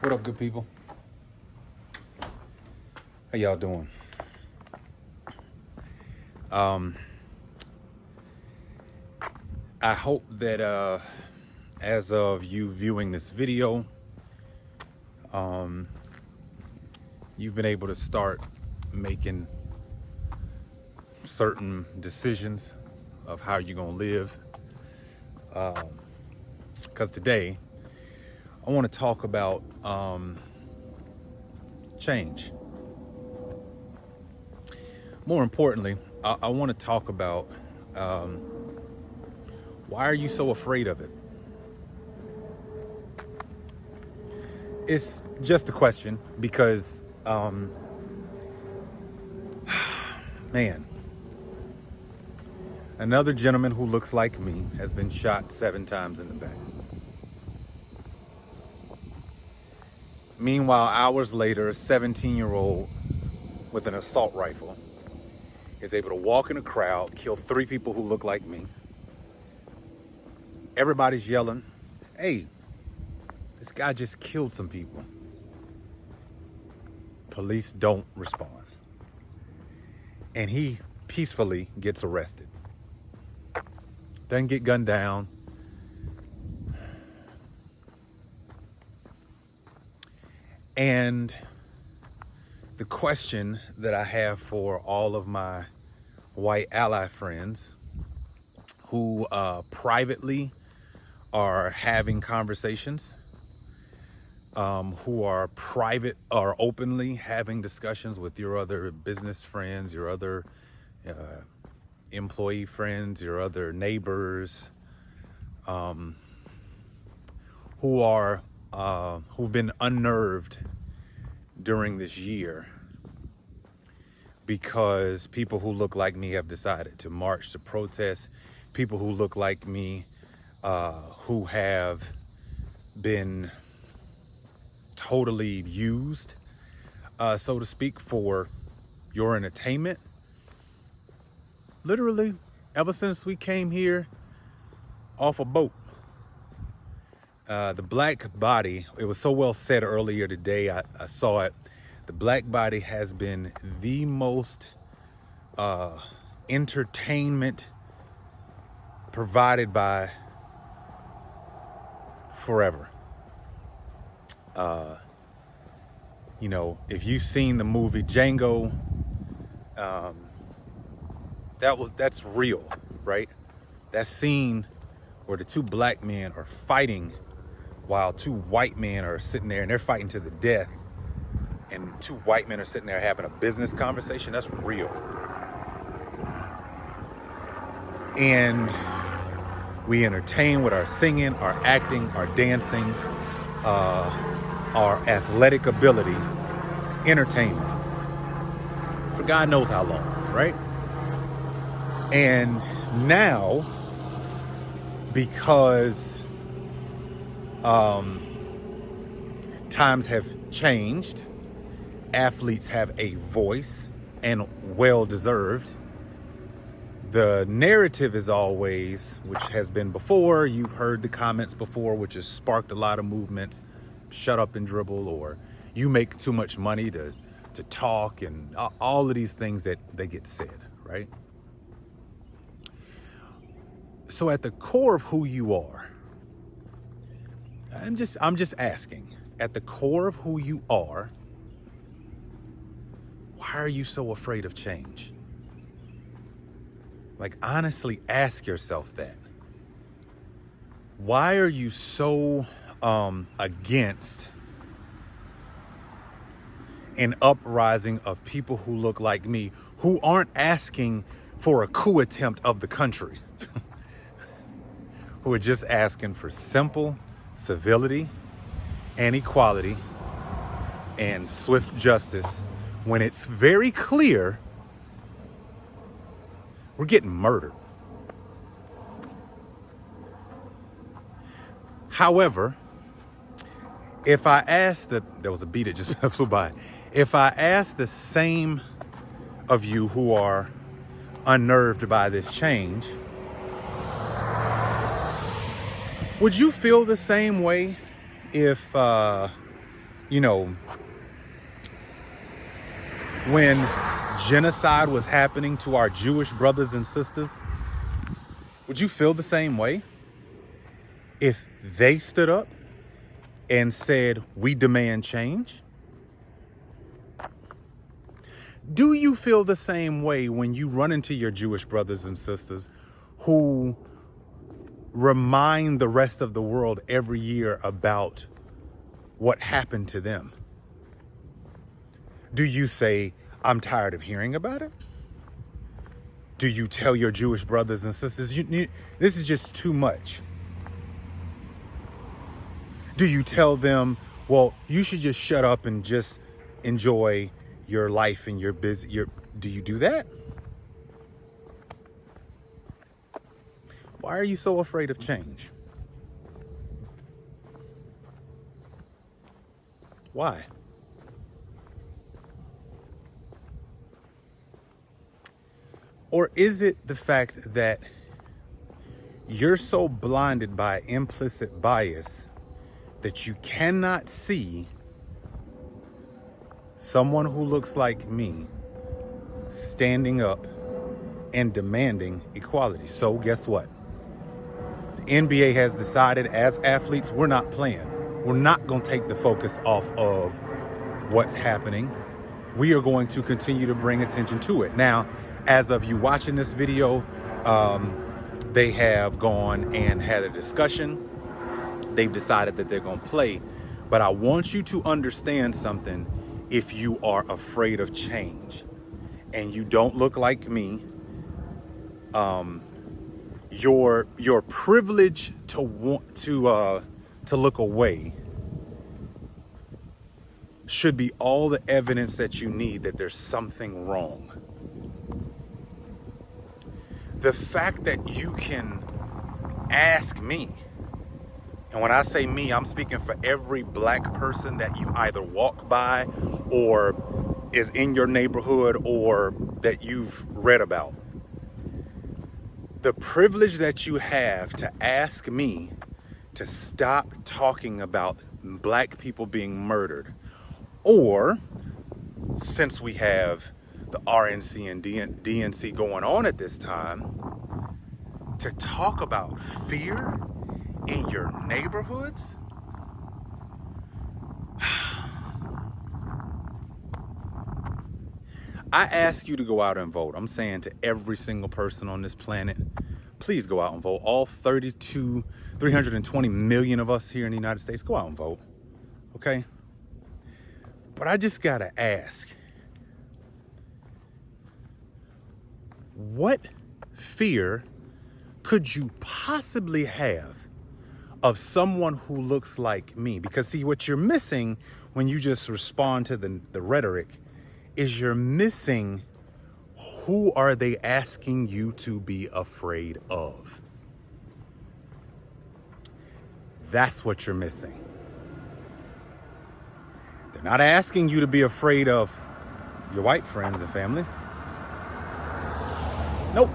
What up, good people? How y'all doing? I hope that as of you viewing this video, you've been able to start making certain decisions of how you're gonna live. Because today, I want to talk about change. More importantly, I want to talk about why are you so afraid of it? It's just a question because, man, another gentleman who looks like me has been shot 7 times in the back. Meanwhile, hours later, a 17-year-old with an assault rifle is able to walk in a crowd, kill 3 people who look like me. Everybody's yelling, hey, this guy just killed some people. Police don't respond. And he peacefully gets arrested. Doesn't get gunned down. And the question that I have for all of my white ally friends who privately are having conversations, who are private or openly having discussions with your other business friends, your other employee friends, your other neighbors, who've been unnerved during this year because people who look like me have decided to march to protest, people who look like me who have been totally used, so to speak, for your entertainment. Literally, ever since we came here off a boat. The black body, it was so well said earlier today, I saw it. The black body has been the most entertainment provided by forever. If you've seen the movie Django, that's real, right? That scene where the 2 black men are fighting while 2 white men are sitting there and they're fighting to the death, and 2 white men are sitting there having a business conversation, that's real. And we entertain with our singing, our acting, our dancing, our athletic ability, entertainment, for God knows how long, right? And now, because times have changed, athletes have a voice, and well-deserved. The narrative is always, which has been before, you've heard the comments before, which has sparked a lot of movements, shut up and dribble, or you make too much money to talk, and all of these things that they get said, right? So at the core of who you are, I'm just asking, at the core of who you are, why are you so afraid of change? Like, honestly, ask yourself that. Why are you so against an uprising of people who look like me, who aren't asking for a coup attempt of the country, who are just asking for simple civility and equality and swift justice, when it's very clear we're getting murdered? However, if I ask there was a bee that just flew by. If I ask the same of you who are unnerved by this change, would you feel the same way if you know, when genocide was happening to our Jewish brothers and sisters, would you feel the same way if they stood up and said, we demand change? Do you feel the same way when you run into your Jewish brothers and sisters who remind the rest of the world every year about what happened to them? Do you say, I'm tired of hearing about it? Do you tell your Jewish brothers and sisters, this is just too much? Do you tell them, well, you should just shut up and just enjoy your life and your busy? Do you do that? Why are you so afraid of change? Why? Or is it the fact that you're so blinded by implicit bias that you cannot see someone who looks like me standing up and demanding equality? So guess what? The NBA has decided, as athletes, we're not playing. We're not going to take the focus off of what's happening. We are going to continue to bring attention to it. Now, as of you watching this video, they have gone and had a discussion. They've decided that they're going to play. But I want you to understand something. If you are afraid of change and you don't look like me, your privilege to want to look away should be all the evidence that you need that there's something wrong. The fact that you can ask me, and when I say me, I'm speaking for every black person that you either walk by or is in your neighborhood or that you've read about. The privilege that you have to ask me to stop talking about black people being murdered, or since we have the RNC and DNC going on at this time, to talk about fear in your neighborhoods? I ask you to go out and vote. I'm saying to every single person on this planet, please go out and vote. All 320 million of us here in the United States, go out and vote, okay? But I just gotta ask, what fear could you possibly have of someone who looks like me? Because see, what you're missing when you just respond to the rhetoric is you're missing who are they asking you to be afraid of. That's what you're missing. They're not asking you to be afraid of your white friends and family. Nope.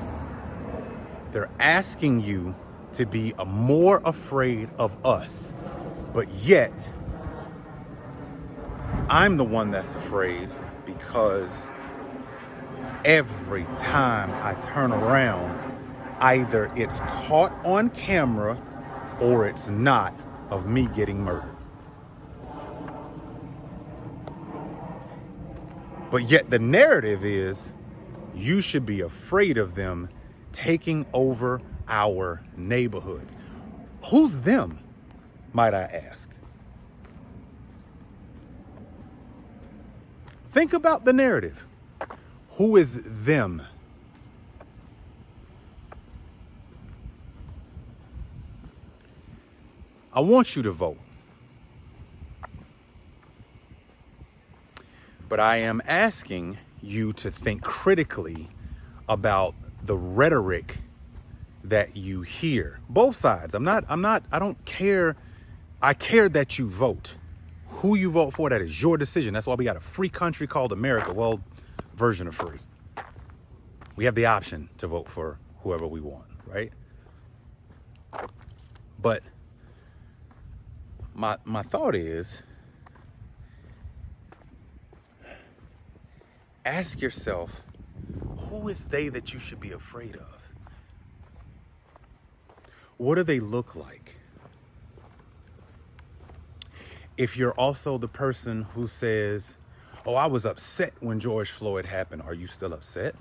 They're asking you to be more afraid of us. But yet, I'm the one that's afraid, because every time I turn around, either it's caught on camera or it's not, of me getting murdered. But yet the narrative is you should be afraid of them taking over our neighborhoods. Who's them, might I ask? Think about the narrative. Who is them? I want you to vote. But I am asking you to think critically about the rhetoric that you hear. Both sides. I don't care. I care that you vote. Who you vote for, that is your decision. That's why we got a free country called America. Well, version of free. We have the option to vote for whoever we want, right? But my thought is, ask yourself, who is they that you should be afraid of? What do they look like? If you're also the person who says, oh, I was upset when George Floyd happened, are you still upset?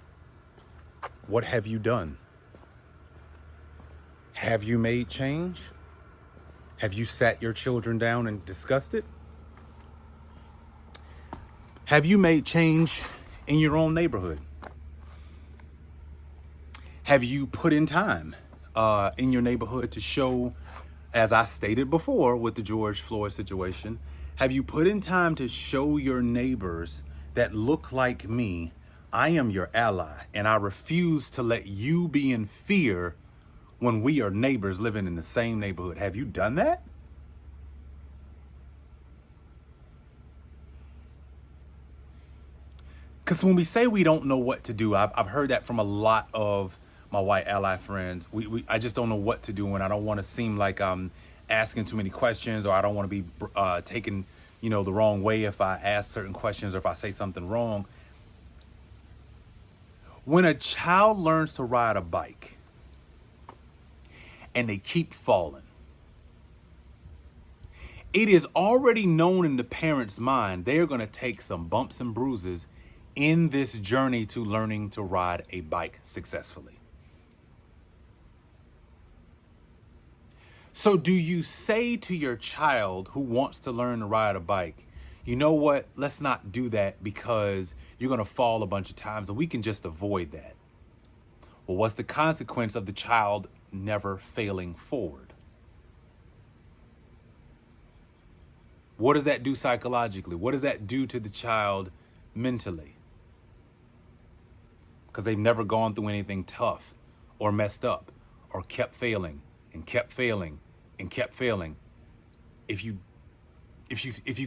What have you done? Have you made change? Have you sat your children down and discussed it? Have you made change in your own neighborhood? Have you put in time in your neighborhood to show, as I stated before with the George Floyd situation, have you put in time to show your neighbors that look like me, I am your ally, and I refuse to let you be in fear when we are neighbors living in the same neighborhood? Have you done that? Because when we say we don't know what to do, I've heard that from a lot of my white ally friends. I just don't know what to do, and I don't want to seem like I'm asking too many questions, or I don't want to be taken, the wrong way if I ask certain questions or if I say something wrong. When a child learns to ride a bike and they keep falling, it is already known in the parent's mind they're going to take some bumps and bruises in this journey to learning to ride a bike successfully. So do you say to your child who wants to learn to ride a bike, you know what, let's not do that because you're going to fall a bunch of times and we can just avoid that? Well, what's the consequence of the child never failing forward? What does that do psychologically? What does that do to the child mentally? Because they've never gone through anything tough or messed up or kept failing and kept failing and kept failing. If you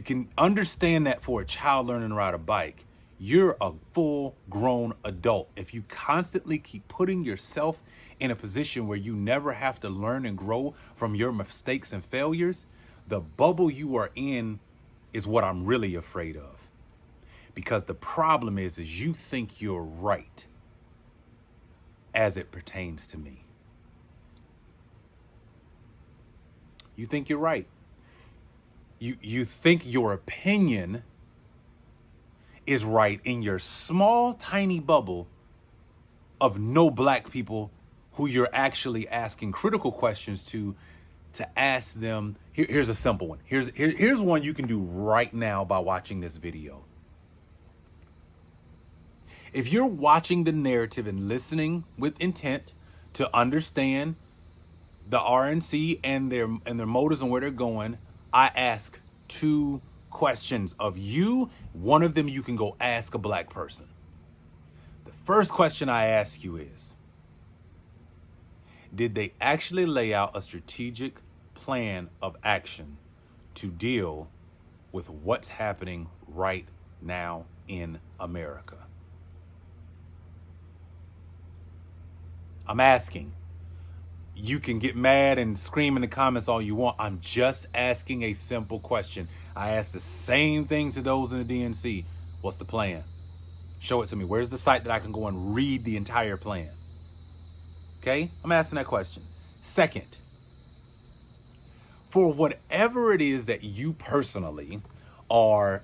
can understand that for a child learning to ride a bike, you're a full-grown adult. If you constantly keep putting yourself in a position where you never have to learn and grow from your mistakes and failures, the bubble you are in is what I'm really afraid of. Because the problem is you think you're right as it pertains to me. You think you're right. You think your opinion is right in your small, tiny bubble of no black people who you're actually asking critical questions to ask them. Here's a simple one. Here's one you can do right now by watching this video. If you're watching the narrative and listening with intent to understand the RNC and their motives and where they're going, I ask two questions of you. One of them you can go ask a black person. The first question I ask you is, did they actually lay out a strategic plan of action to deal with what's happening right now in America? I'm asking. You can get mad and scream in the comments all you want. I'm just asking a simple question. I ask the same thing to those in the DNC. What's the plan? Show it to me. Where's the site that I can go and read the entire plan? Okay? I'm asking that question. Second, for whatever it is that you personally are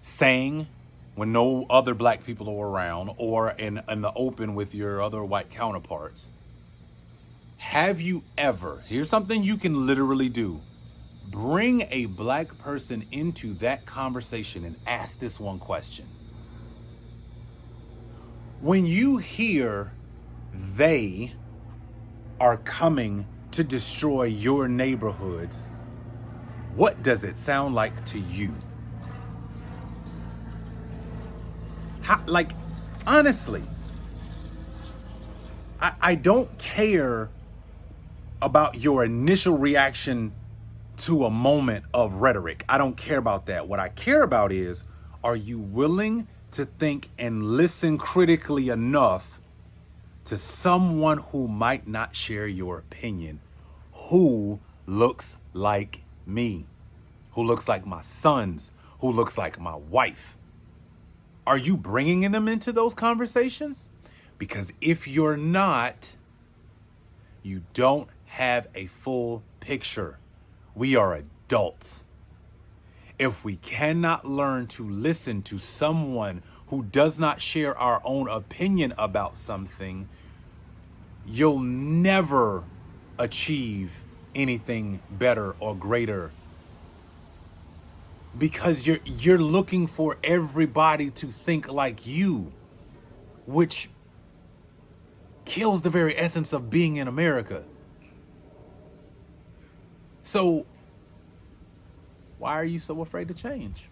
saying when no other black people are around, or in the open with your other white counterparts, have you ever, here's something you can literally do, bring a black person into that conversation and ask this one question. When you hear they are coming to destroy your neighborhoods, what does it sound like to you? Honestly, I don't care about your initial reaction to a moment of rhetoric. I don't care about that. What I care about is, are you willing to think and listen critically enough to someone who might not share your opinion, who looks like me, who looks like my sons, who looks like my wife? Are you bringing them into those conversations? Because if you're not, you don't have a full picture. We are adults. If we cannot learn to listen to someone who does not share our own opinion about something, you'll never achieve anything better or greater, because you're looking for everybody to think like you, which kills the very essence of being in America. So why are you so afraid to change?